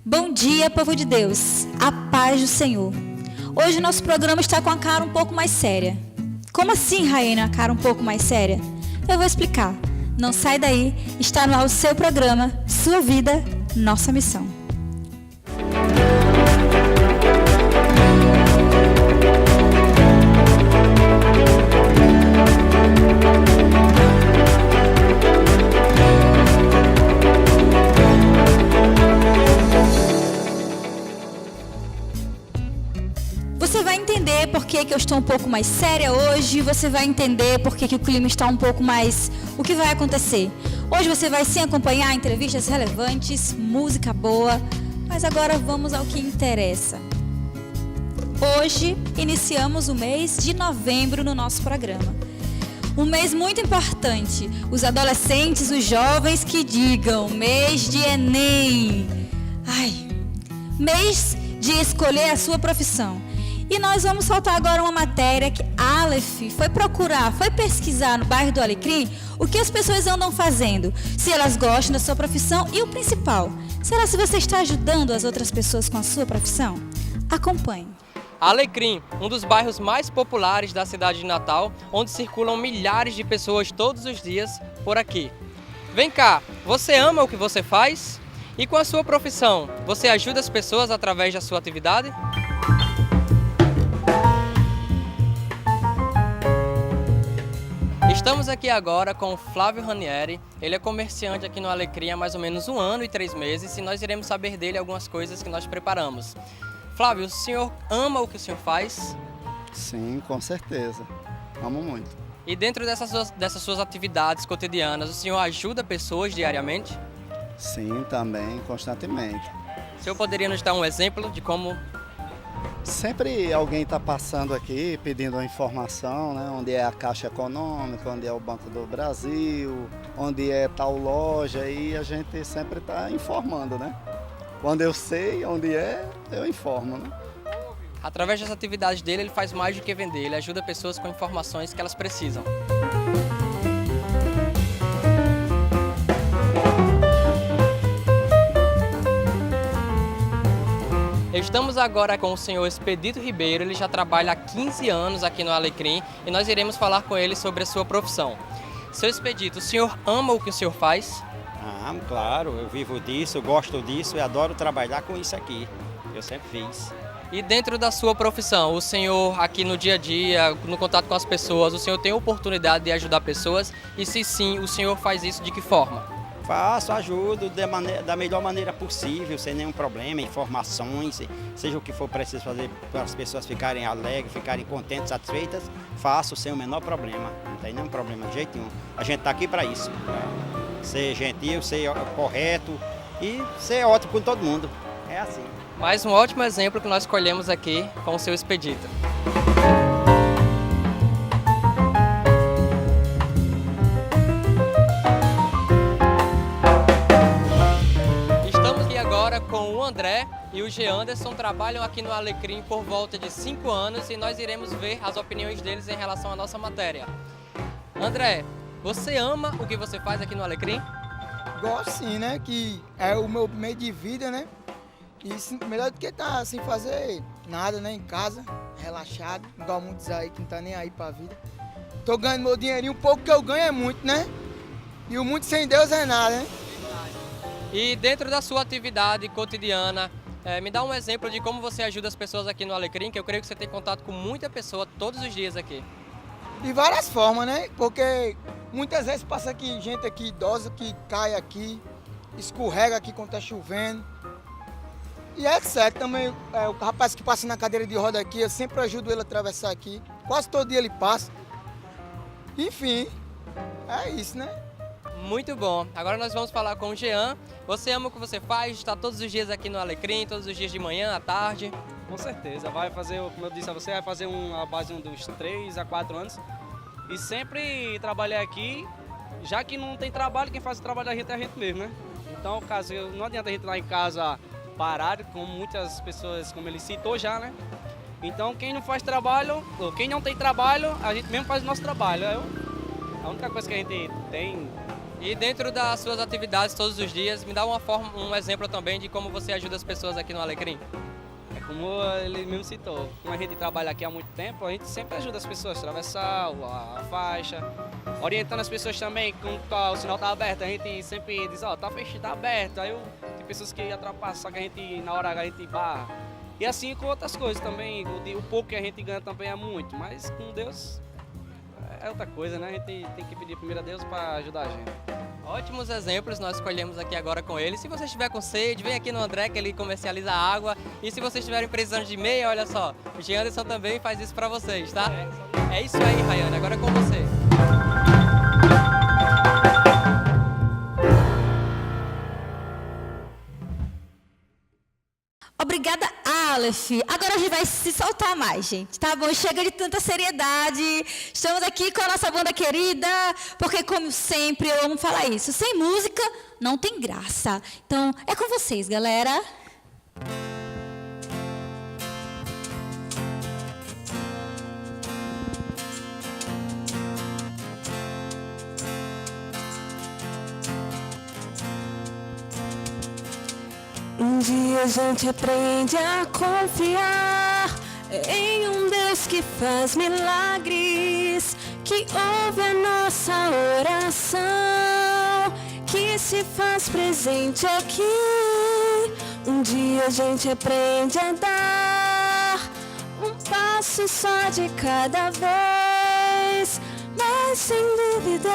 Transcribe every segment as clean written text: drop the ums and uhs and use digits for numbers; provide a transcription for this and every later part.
Bom dia, povo de Deus, a paz do Senhor. Hoje o nosso programa está com a cara um pouco mais séria. Como assim, Rainha, a cara um pouco mais séria? Eu vou explicar. Não sai daí, está no ar o seu programa, Sua Vida, Nossa Missão. Você vai entender por que eu estou um pouco mais séria hoje, você vai entender por que o clima está um pouco mais... O que vai acontecer? Hoje você vai sim acompanhar entrevistas relevantes, música boa, mas agora vamos ao que interessa. Hoje iniciamos o mês de novembro no nosso programa. Um mês muito importante, os adolescentes, os jovens que digam, mês de Enem. Mês de escolher a sua profissão. E nós vamos soltar agora uma matéria que Aleph foi pesquisar no bairro do Alecrim o que as pessoas andam fazendo, se elas gostam da sua profissão e o principal, será se você está ajudando as outras pessoas com a sua profissão? Acompanhe. Alecrim, um dos bairros mais populares da cidade de Natal, onde circulam milhares de pessoas todos os dias por aqui. Vem cá, você ama o que você faz? E com a sua profissão, você ajuda as pessoas através da sua atividade? Estamos aqui agora com o Flávio Ranieri, ele é comerciante aqui no Alecrim há mais ou menos 1 ano e 3 meses e nós iremos saber dele algumas coisas que nós preparamos. Flávio, o senhor ama o que o senhor faz? Sim, com certeza. Amo muito. E dentro dessas suas atividades cotidianas, o senhor ajuda pessoas diariamente? Sim, também, constantemente. O senhor poderia nos dar um exemplo de como... Sempre alguém está passando aqui pedindo uma informação, né? Onde é a Caixa Econômica, onde é o Banco do Brasil, onde é tal loja, e a gente sempre está informando, né? Quando eu sei onde é, eu informo, né? Através das atividades dele, ele faz mais do que vender, ele ajuda pessoas com informações que elas precisam. Estamos agora com o senhor Expedito Ribeiro, ele já trabalha há 15 anos aqui no Alecrim e nós iremos falar com ele sobre a sua profissão. Seu Expedito, o senhor ama o que o senhor faz? Amo, claro, eu vivo disso, gosto disso e adoro trabalhar com isso aqui, eu sempre fiz. E dentro da sua profissão, o senhor aqui no dia a dia, no contato com as pessoas, o senhor tem a oportunidade de ajudar pessoas? E se sim, o senhor faz isso de que forma? Faço, ajudo da melhor maneira possível, sem nenhum problema, informações, seja o que for preciso fazer para as pessoas ficarem alegres, ficarem contentes, satisfeitas, faço sem o menor problema, não tem nenhum problema de jeito nenhum. A gente está aqui para isso, pra ser gentil, ser correto e ser ótimo com todo mundo, é assim. Mais um ótimo exemplo que nós escolhemos aqui com o seu Expedito. Com o André e o G. Anderson trabalham aqui no Alecrim por volta de 5 anos e nós iremos ver as opiniões deles em relação à nossa matéria. André, você ama o que você faz aqui no Alecrim? Gosto sim, né? Que é o meu meio de vida, né? E melhor do que estar sem fazer nada, né? Em casa, relaxado, igual muitos aí que não tá nem aí pra vida. Tô ganhando meu dinheirinho, o pouco que eu ganho é muito, né? E o muito sem Deus é nada, né? E dentro da sua atividade cotidiana, me dá um exemplo de como você ajuda as pessoas aqui no Alecrim, que eu creio que você tem contato com muita pessoa todos os dias aqui. De várias formas, né? Porque muitas vezes passa aqui gente aqui idosa que cai aqui, escorrega aqui quando tá chovendo. E é certo também, o rapaz que passa na cadeira de roda aqui, eu sempre ajudo ele a atravessar aqui. Quase todo dia ele passa. Enfim, é isso, né? Muito bom. Agora nós vamos falar com o Jean. Você ama o que você faz? Está todos os dias aqui no Alecrim, todos os dias de manhã, à tarde? Com certeza. Vai fazer, como eu disse a você, vai fazer uma base dos 3 a 4 anos. E sempre trabalhei aqui, já que não tem trabalho, quem faz o trabalho da gente é a gente mesmo, né? Então, caso não adianta a gente lá em casa parar, como muitas pessoas, como ele citou já, né? Então, quem não faz trabalho, ou quem não tem trabalho, a gente mesmo faz o nosso trabalho. A única coisa que a gente tem E dentro das suas atividades todos os dias, me dá um exemplo também de como você ajuda as pessoas aqui no Alecrim. É como ele mesmo citou, como a gente trabalha aqui há muito tempo, a gente sempre ajuda as pessoas a atravessar a faixa, orientando as pessoas também, quando o sinal está aberto, a gente sempre diz, ó, tá fechado, tá aberto, aí tem pessoas que ultrapassam, só que a gente, na hora a gente barra. E assim com outras coisas também, o pouco que a gente ganha também é muito, mas com Deus é outra coisa, né? A gente tem que pedir primeiro a Deus para ajudar a gente. Ótimos exemplos nós escolhemos aqui agora com ele. Se você estiver com sede, vem aqui no André que ele comercializa água. E se vocês estiverem precisando de meia, olha só, o Jean Anderson também faz isso para vocês, tá? É isso aí, Rayane, agora é com você. Obrigada, Aleph. Agora a gente vai se soltar mais, gente. Tá bom? Chega de tanta seriedade. Estamos aqui com a nossa banda querida, porque, como sempre, eu amo falar isso. Sem música, não tem graça. Então, é com vocês, galera. Um dia a gente aprende a confiar em um Deus que faz milagres, que ouve a nossa oração, que se faz presente aqui. Um dia a gente aprende a dar um passo só de cada vez, mas sem dúvida,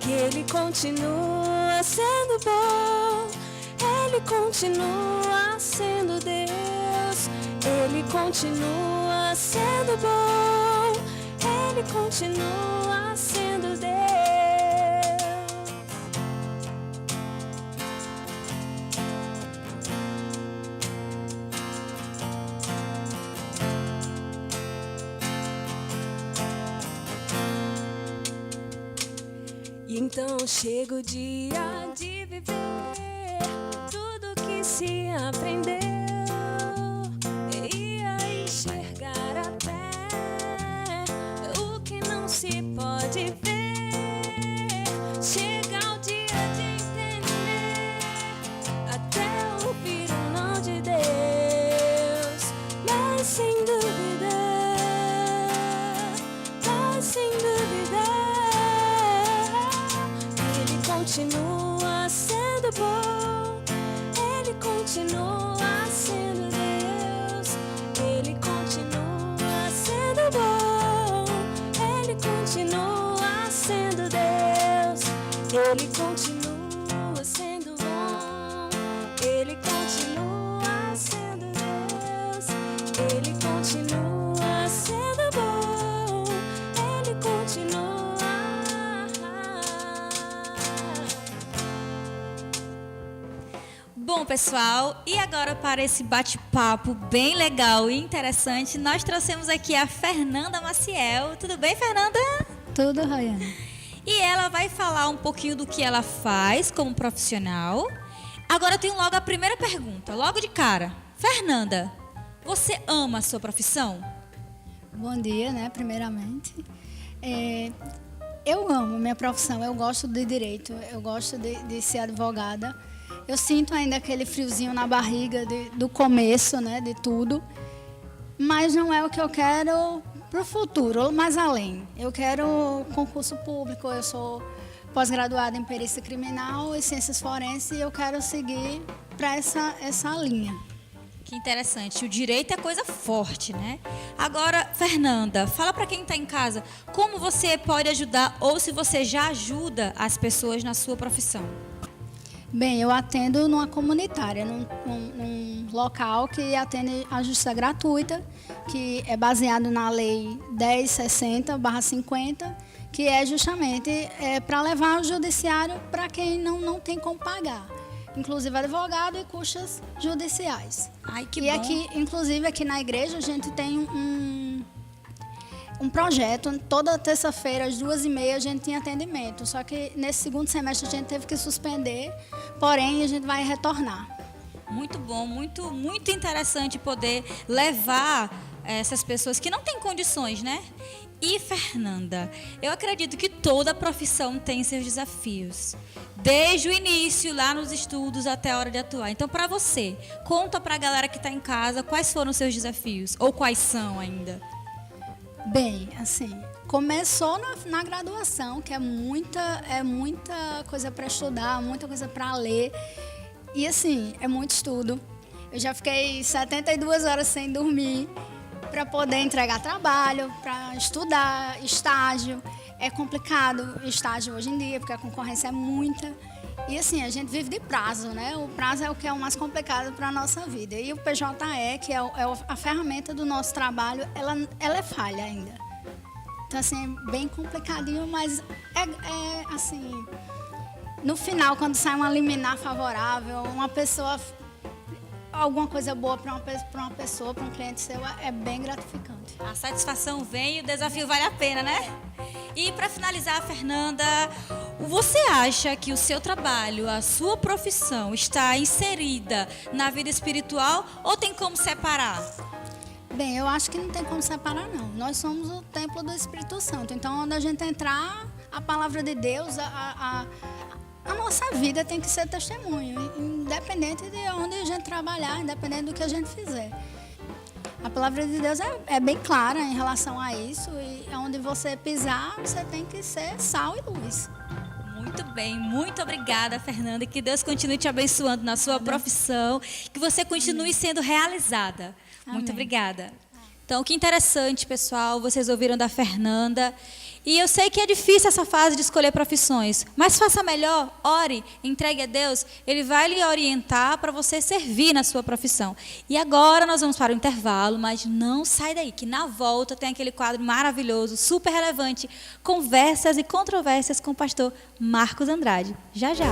que Ele continua sendo bom, Ele continua sendo Deus, Ele continua sendo bom, Ele continua sendo Deus. E então chega o dia de viver tudo que se aprendeu e a enxergar até o que não se pode ver. Chega o dia de entender, até ouvir o não de Deus, mas sem dúvida, continua sendo bom, Ele continua sendo Deus, Ele continua sendo bom, Ele continua sendo Deus, Ele continua sendo bom, Ele continua sendo Deus, Ele continua sendo bom, Ele continua. Bom, pessoal, e agora para esse bate-papo bem legal e interessante, nós trouxemos aqui a Fernanda Maciel. Tudo bem, Fernanda? Tudo, Rayane. E ela vai falar um pouquinho do que ela faz como profissional. Agora eu tenho logo a primeira pergunta, logo de cara. Fernanda, você ama a sua profissão? Bom dia, né, primeiramente. Eu amo minha profissão, eu gosto de direito, eu gosto de ser advogada. Eu sinto ainda aquele friozinho na barriga do começo, né, de tudo. Mas não é o que eu quero para o futuro, mais além. Eu quero concurso público, eu sou pós-graduada em perícia criminal e ciências forenses e eu quero seguir para essa linha. Que interessante, o direito é coisa forte, né? Agora, Fernanda, fala para quem está em casa, como você pode ajudar ou se você já ajuda as pessoas na sua profissão? Bem, eu atendo numa comunitária, num local que atende a justiça gratuita, que é baseado na lei 1060/50, que é justamente para levar o judiciário para quem não tem como pagar, inclusive advogado e custas judiciais. Ai, que e bom. aqui, inclusive aqui na igreja, a gente tem um projeto, toda terça-feira às 2h30 a gente tinha atendimento, só que nesse segundo semestre a gente teve que suspender, porém a gente vai retornar. Muito bom, muito interessante poder levar essas pessoas que não têm condições, né? E Fernanda, eu acredito que toda profissão tem seus desafios, desde o início, lá nos estudos, até a hora de atuar. Então, para você, conta para a galera que está em casa quais foram os seus desafios, ou quais são ainda. Bem, assim, começou na graduação, que é muita coisa para estudar, muita coisa para ler. E assim, é muito estudo. Eu já fiquei 72 horas sem dormir para poder entregar trabalho, para estudar, estágio. É complicado estágio hoje em dia, porque a concorrência é muita. E assim, a gente vive de prazo, né? O prazo é o que é o mais complicado para a nossa vida. E o PJE, que é a ferramenta do nosso trabalho, ela é falha ainda. Então, assim, é bem complicadinho, mas é assim... No final, quando sai uma liminar favorável, uma pessoa... Alguma coisa boa para uma pessoa, para um cliente seu, é bem gratificante. A satisfação vem e o desafio vale a pena, né? E para finalizar, Fernanda, você acha que o seu trabalho, a sua profissão está inserida na vida espiritual ou tem como separar? Bem, eu acho que não tem como separar, não. Nós somos o templo do Espírito Santo. Então, onde a gente entrar, a palavra de Deus, a nossa vida tem que ser testemunho, independente de onde a gente trabalhar, independente do que a gente fizer. A palavra de Deus é bem clara em relação a isso, e onde você pisar, você tem que ser sal e luz. Muito bem, muito obrigada, Fernanda, que Deus continue te abençoando na sua profissão, que você continue sendo realizada. Amém. Muito obrigada. Então, que interessante, pessoal, vocês ouviram da Fernanda. E eu sei que é difícil essa fase de escolher profissões, mas faça melhor, ore, entregue a Deus, Ele vai lhe orientar para você servir na sua profissão. E agora nós vamos para o intervalo, mas não sai daí, que na volta tem aquele quadro maravilhoso, super relevante, Conversas e Controvérsias com o pastor Marcos Andrade. Já, já.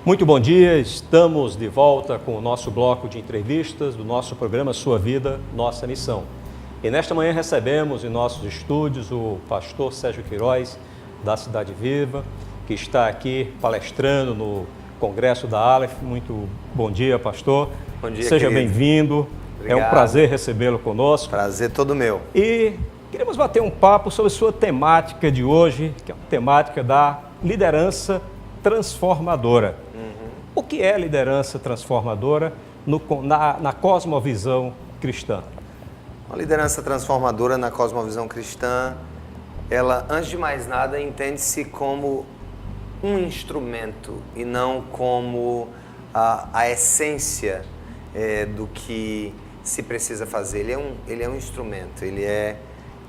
Muito bom dia, estamos de volta com o nosso bloco de entrevistas do nosso programa Sua Vida, Nossa Missão. E nesta manhã recebemos em nossos estúdios o pastor Sérgio Queiroz, da Cidade Viva, que está aqui palestrando no Congresso da Aleph. Muito bom dia, pastor. Bom dia, Seja querido. Bem-vindo. Obrigado. É um prazer recebê-lo conosco. Prazer todo meu. E queremos bater um papo sobre a sua temática de hoje, que é a temática da liderança transformadora. O que é liderança transformadora na cosmovisão cristã? A liderança transformadora na cosmovisão cristã, ela, antes de mais nada, entende-se como um instrumento e não como a essência do que se precisa fazer. Ele é um instrumento, ele é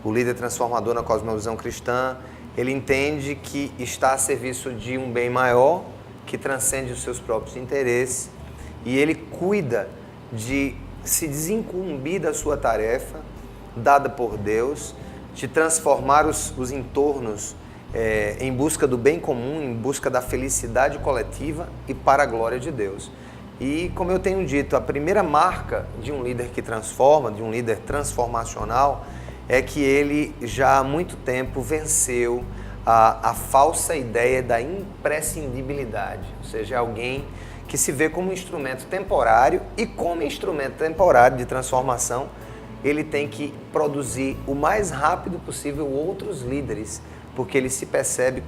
o líder transformador na cosmovisão cristã. Ele entende que está a serviço de um bem maior, que transcende os seus próprios interesses, e ele cuida de se desincumbir da sua tarefa, dada por Deus, de transformar os entornos em busca do bem comum, em busca da felicidade coletiva e para a glória de Deus. E, como eu tenho dito, a primeira marca de um líder que transforma, de um líder transformacional, é que ele já há muito tempo venceu a falsa ideia da imprescindibilidade, ou seja, alguém que se vê como um instrumento temporário, e como instrumento temporário de transformação, ele tem que produzir o mais rápido possível outros líderes, porque ele se percebe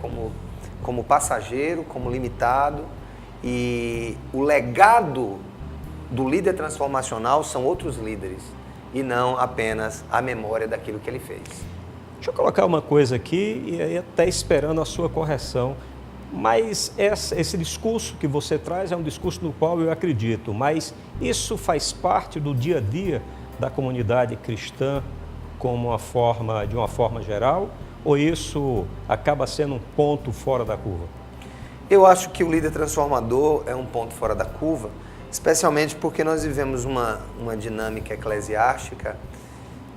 como passageiro, como limitado, e o legado do líder transformacional são outros líderes, e não apenas a memória daquilo que ele fez. Deixa eu colocar uma coisa aqui, e aí até esperando a sua correção, mas esse discurso que você traz é um discurso no qual eu acredito, mas isso faz parte do dia a dia da comunidade cristã de uma forma geral, ou isso acaba sendo um ponto fora da curva? Eu acho que o líder transformador é um ponto fora da curva, especialmente porque nós vivemos uma dinâmica eclesiástica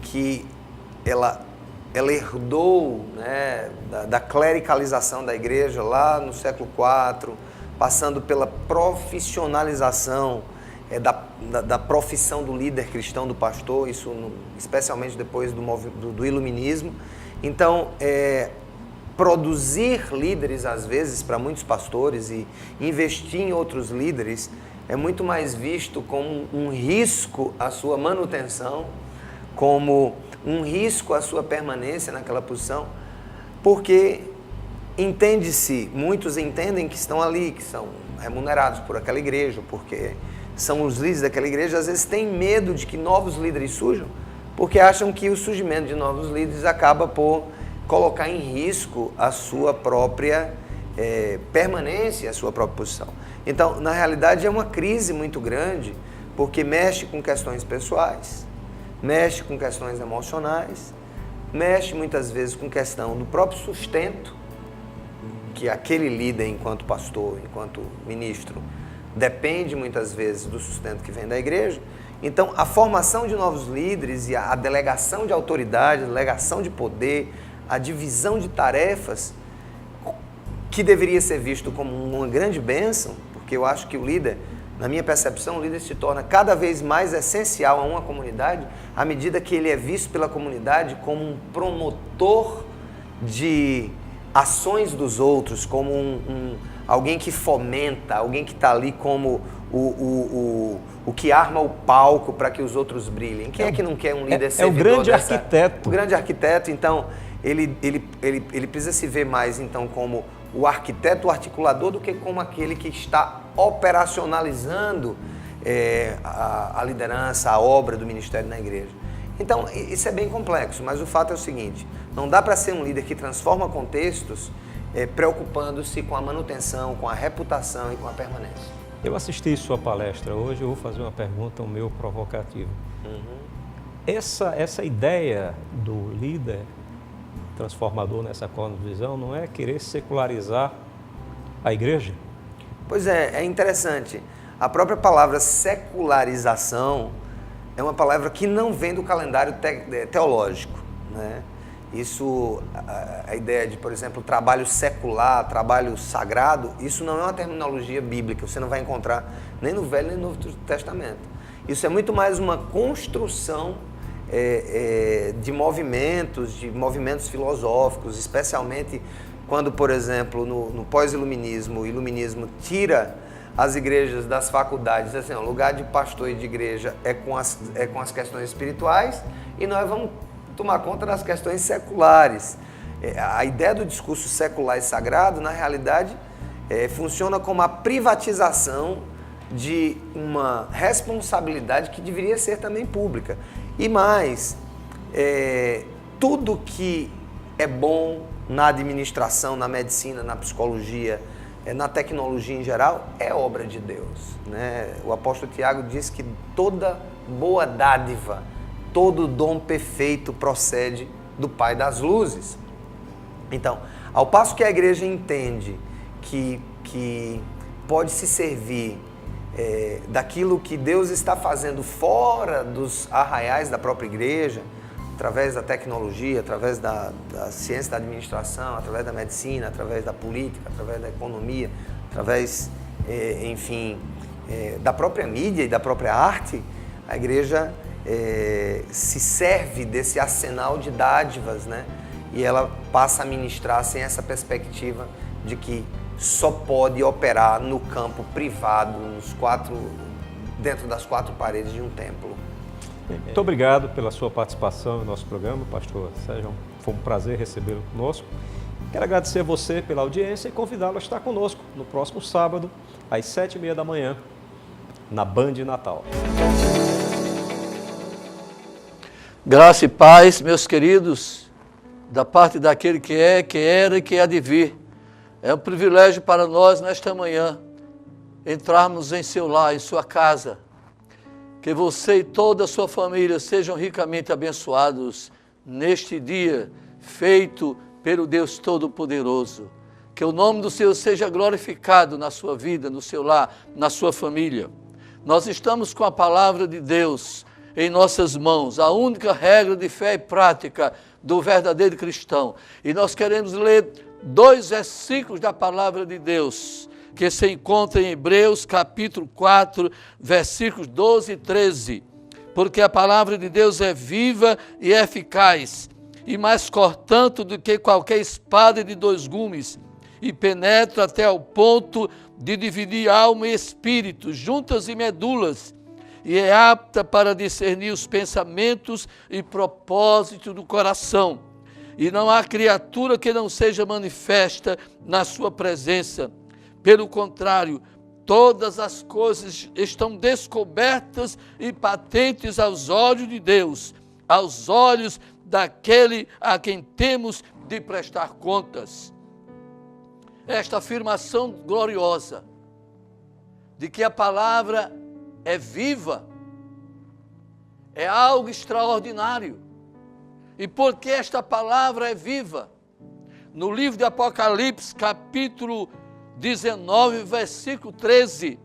que ela herdou, né, da clericalização da igreja lá no século IV, passando pela profissionalização da profissão do líder cristão, do pastor, isso especialmente depois do iluminismo. Então, produzir líderes, às vezes, para muitos pastores, e investir em outros líderes, é muito mais visto como um risco à sua manutenção, como um risco à sua permanência naquela posição, porque entende-se, muitos entendem que estão ali, que são remunerados por aquela igreja, porque são os líderes daquela igreja, às vezes têm medo de que novos líderes surjam, porque acham que o surgimento de novos líderes acaba por colocar em risco a sua própria permanência, a sua própria posição. Então, na realidade, é uma crise muito grande, porque mexe com questões pessoais, mexe com questões emocionais, mexe muitas vezes com questão do próprio sustento, que aquele líder, enquanto pastor, enquanto ministro, depende muitas vezes do sustento que vem da igreja. Então, a formação de novos líderes e a delegação de autoridade, a delegação de poder, a divisão de tarefas, que deveria ser visto como uma grande bênção, porque eu acho que o líder, na minha percepção, o líder se torna cada vez mais essencial a uma comunidade, à medida que ele é visto pela comunidade como um promotor de ações dos outros, como alguém que fomenta, alguém que está ali como o que arma o palco para que os outros brilhem. Quem é que não quer um líder servidor? É o grande arquiteto. O grande arquiteto, então, ele precisa se ver mais então como o arquiteto, o articulador, do que como aquele que está operacionalizando a liderança, a obra do ministério na igreja. Então, isso é bem complexo, mas o fato é o seguinte: não dá para ser um líder que transforma contextos preocupando-se com a manutenção, com a reputação e com a permanência. Eu assisti sua palestra hoje, eu vou fazer uma pergunta, meio provocativa. Essa ideia do líder transformador nessa cosmovisão não é querer secularizar a igreja? Pois é interessante. A própria palavra secularização é uma palavra que não vem do calendário teológico, né? Isso, a ideia de, por exemplo, trabalho secular, trabalho sagrado, isso não é uma terminologia bíblica, você não vai encontrar nem no Velho nem no Novo Testamento. Isso é muito mais uma construção de movimentos filosóficos, especialmente quando, por exemplo, no pós-iluminismo, o iluminismo tira as igrejas das faculdades, assim, o lugar de pastor e de igreja é com as questões espirituais e nós vamos tomar conta das questões seculares. A ideia do discurso secular e sagrado, na realidade, funciona como a privatização de uma responsabilidade que deveria ser também pública. E mais, tudo que é bom na administração, na medicina, na psicologia, na tecnologia em geral, é obra de Deus, né? O apóstolo Tiago diz que toda boa dádiva, todo dom perfeito procede do Pai das luzes. Então, ao passo que a igreja entende que pode se servir daquilo que Deus está fazendo fora dos arraiais da própria igreja, através da tecnologia, através da ciência da administração, através da medicina, através da política, através da economia, através, da própria mídia e da própria arte, a igreja se serve desse arsenal de dádivas, né? E ela passa a ministrar sem essa perspectiva de que só pode operar no campo privado, dentro das quatro paredes de um templo. Muito obrigado pela sua participação no nosso programa, pastor Sérgio. Foi um prazer recebê-lo conosco. Quero agradecer a você pela audiência e convidá-lo a estar conosco no próximo sábado, às 7h30 da manhã, na Band Natal. Graça e paz, meus queridos, da parte daquele que é, que era e que há de vir. É um privilégio para nós, nesta manhã, entrarmos em seu lar, em sua casa. Que você e toda a sua família sejam ricamente abençoados neste dia, feito pelo Deus Todo-Poderoso. Que o nome do Senhor seja glorificado na sua vida, no seu lar, na sua família. Nós estamos com a palavra de Deus em nossas mãos, a única regra de fé e prática do verdadeiro cristão. E nós queremos ler 2 versículos da palavra de Deus, que se encontra em Hebreus capítulo 4, versículos 12 e 13. Porque a palavra de Deus é viva e eficaz, e mais cortante do que qualquer espada de 2 gumes, e penetra até ao ponto de dividir alma e espírito, juntas e medulas, e é apta para discernir os pensamentos e propósitos do coração. E não há criatura que não seja manifesta na sua presença. Pelo contrário, todas as coisas estão descobertas e patentes aos olhos de Deus, aos olhos daquele a quem temos de prestar contas. Esta afirmação gloriosa de que a palavra é viva, é algo extraordinário. E por que esta palavra é viva? No livro de Apocalipse, capítulo 19, versículo 13,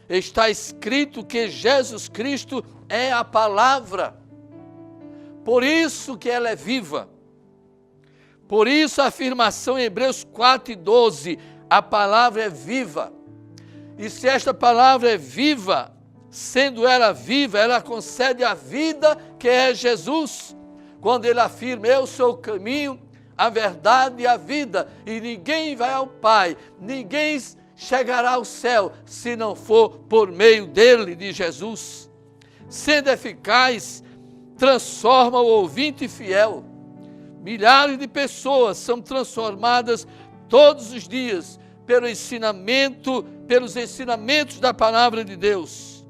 está escrito que Jesus Cristo é a palavra. Por isso que ela é viva. Por isso a afirmação em Hebreus 4:12, a palavra é viva. E se esta palavra é viva, sendo ela viva, ela concede a vida que é Jesus. Quando ele afirma, eu sou o caminho, a verdade e a vida, e ninguém vai ao Pai, ninguém chegará ao céu, se não for por meio dele, de Jesus. Sendo eficaz, transforma o ouvinte fiel. Milhares de pessoas são transformadas todos os dias pelos ensinamentos da palavra de Deus.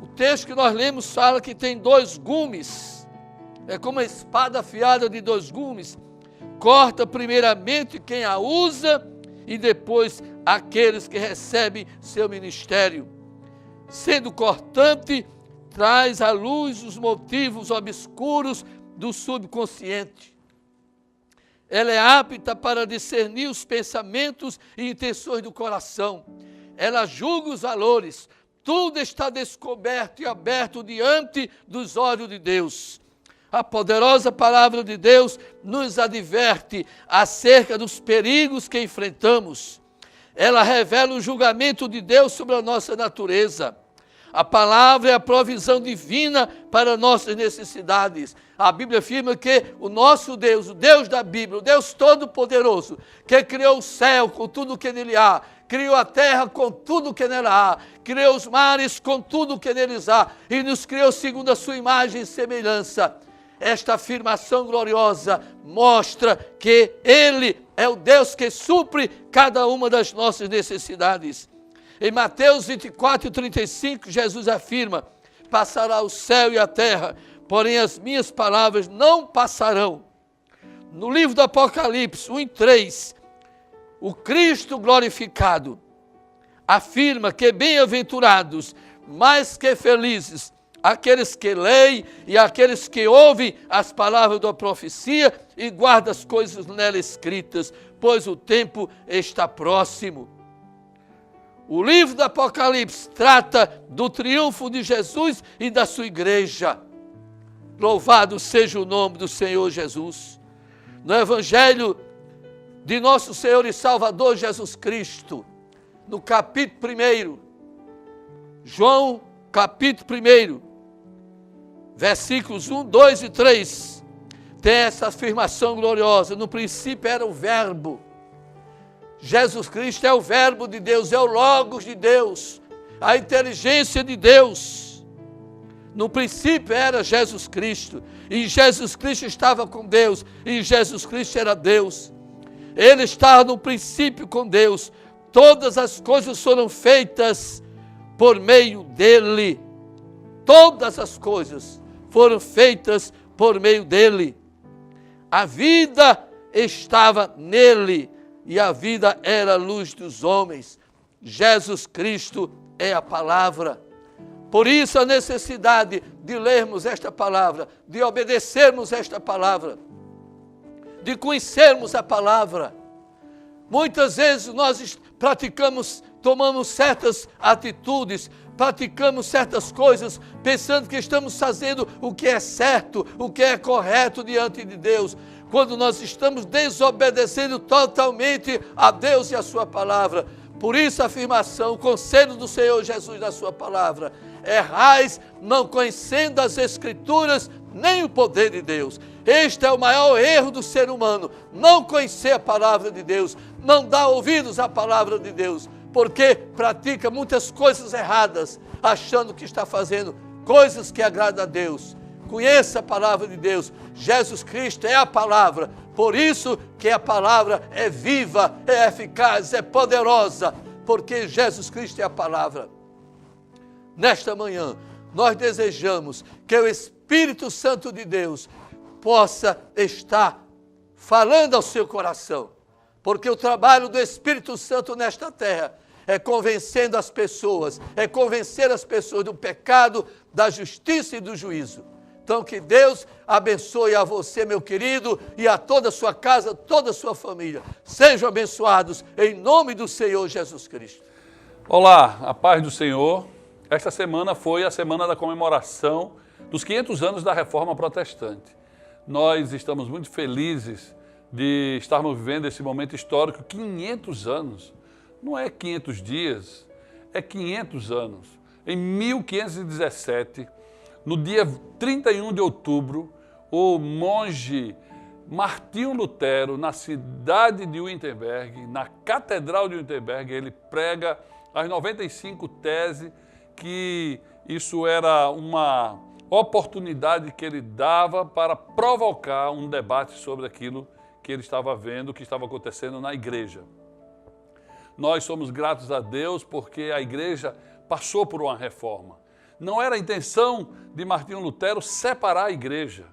O texto que nós lemos fala que tem 2 gumes, é como uma espada afiada de 2 gumes, corta primeiramente quem a usa e depois aqueles que recebem seu ministério. Sendo cortante, traz à luz os motivos obscuros do subconsciente. Ela é apta para discernir os pensamentos e intenções do coração. Ela julga os valores. Tudo está descoberto e aberto diante dos olhos de Deus. A poderosa palavra de Deus nos adverte acerca dos perigos que enfrentamos. Ela revela o julgamento de Deus sobre a nossa natureza. A palavra é a provisão divina para nossas necessidades. A Bíblia afirma que o nosso Deus, o Deus da Bíblia, o Deus Todo-Poderoso, que criou o céu com tudo o que nele há, criou a terra com tudo o que nela há, criou os mares com tudo o que neles há, e nos criou segundo a sua imagem e semelhança. Esta afirmação gloriosa mostra que Ele é o Deus que supre cada uma das nossas necessidades. Em Mateus 24:35, Jesus afirma, passará o céu e a terra, porém as minhas palavras não passarão. No livro do Apocalipse 1:3, o Cristo glorificado afirma que bem-aventurados, mais que felizes, aqueles que leem e aqueles que ouvem as palavras da profecia e guardam as coisas nela escritas, pois o tempo está próximo. O livro do Apocalipse trata do triunfo de Jesus e da sua igreja. Louvado seja o nome do Senhor Jesus. No Evangelho de nosso Senhor e Salvador Jesus Cristo, no capítulo 1, João capítulo 1, versículos 1, 2 e 3, tem essa afirmação gloriosa. No princípio era o Verbo. Jesus Cristo é o Verbo de Deus, é o Logos de Deus, a inteligência de Deus. No princípio era Jesus Cristo, e Jesus Cristo estava com Deus, e Jesus Cristo era Deus. Ele estava no princípio com Deus. Todas as coisas foram feitas por meio dele. Todas as coisas foram feitas por meio dele. A vida estava nele, e a vida era a luz dos homens. Jesus Cristo é a palavra. Por isso a necessidade de lermos esta palavra, de obedecermos esta palavra, de conhecermos a palavra. Muitas vezes nós tomamos certas atitudes, praticamos certas coisas, pensando que estamos fazendo o que é certo, o que é correto diante de Deus, quando nós estamos desobedecendo totalmente a Deus e a sua palavra. Por isso a afirmação, o conselho do Senhor Jesus na sua palavra: errais não conhecendo as Escrituras, nem o poder de Deus. Este é o maior erro do ser humano, não conhecer a palavra de Deus, não dar ouvidos à palavra de Deus, porque pratica muitas coisas erradas, achando que está fazendo coisas que agradam a Deus. Conheça a palavra de Deus. Jesus Cristo é a palavra, por isso que a palavra é viva, é eficaz, é poderosa, porque Jesus Cristo é a palavra. Nesta manhã, nós desejamos que o Espírito Santo de Deus possa estar falando ao seu coração, porque o trabalho do Espírito Santo nesta terra é convencendo as pessoas, é convencer as pessoas do pecado, da justiça e do juízo. Então que Deus abençoe a você, meu querido, e a toda a sua casa, toda a sua família. Sejam abençoados em nome do Senhor Jesus Cristo. Olá, a paz do Senhor. Esta semana foi a semana da comemoração dos 500 anos da Reforma Protestante. Nós estamos muito felizes de estarmos vivendo esse momento histórico, 500 anos. Não é 500 dias, é 500 anos. Em 1517, no dia 31 de outubro, o monge Martinho Lutero, na cidade de Wittenberg, na Catedral de Wittenberg, ele prega as 95 teses, que isso era uma oportunidade que ele dava para provocar um debate sobre aquilo que ele estava vendo, que estava acontecendo na igreja. Nós somos gratos a Deus porque a igreja passou por uma reforma. Não era a intenção de Martinho Lutero separar a igreja,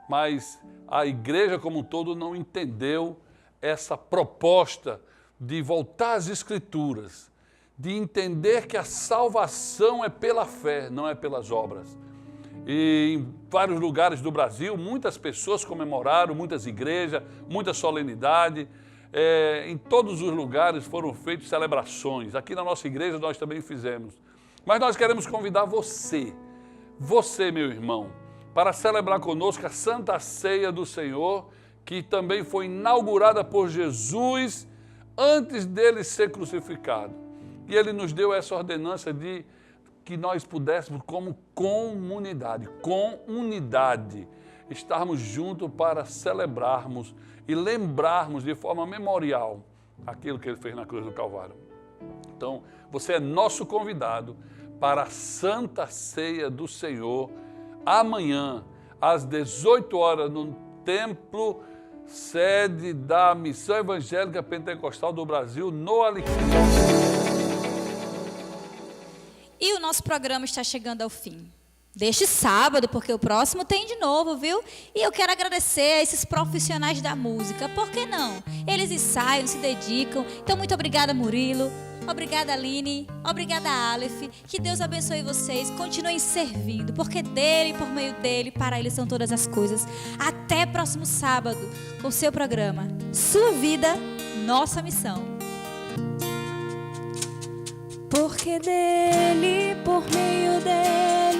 mas a igreja como um todo não entendeu essa proposta de voltar às Escrituras, de entender que a salvação é pela fé, não é pelas obras. E em vários lugares do Brasil, muitas pessoas comemoraram, muitas igrejas, muita solenidade. Em todos os lugares foram feitas celebrações. Aqui na nossa igreja nós também fizemos. Mas nós queremos convidar você, meu irmão, para celebrar conosco a Santa Ceia do Senhor, que também foi inaugurada por Jesus antes dele ser crucificado. E ele nos deu essa ordenança de que nós pudéssemos, como comunidade, com unidade, estarmos juntos para celebrarmos e lembrarmos de forma memorial aquilo que ele fez na cruz do Calvário. Então, você é nosso convidado para a Santa Ceia do Senhor, amanhã, às 18 horas, no templo, sede da Missão Evangélica Pentecostal do Brasil, no Alecrim. E o nosso programa está chegando ao fim deste sábado, porque o próximo tem de novo, viu? E eu quero agradecer a esses profissionais da música. Por que não? Eles ensaiam, se dedicam. Então, muito obrigada, Murilo. Obrigada, Aline. Obrigada, Aleph. Que Deus abençoe vocês. Continuem servindo, porque dele, por meio dele, para ele são todas as coisas. Até próximo sábado, com o seu programa Sua Vida, Nossa Missão. Porque dele, por meio dele,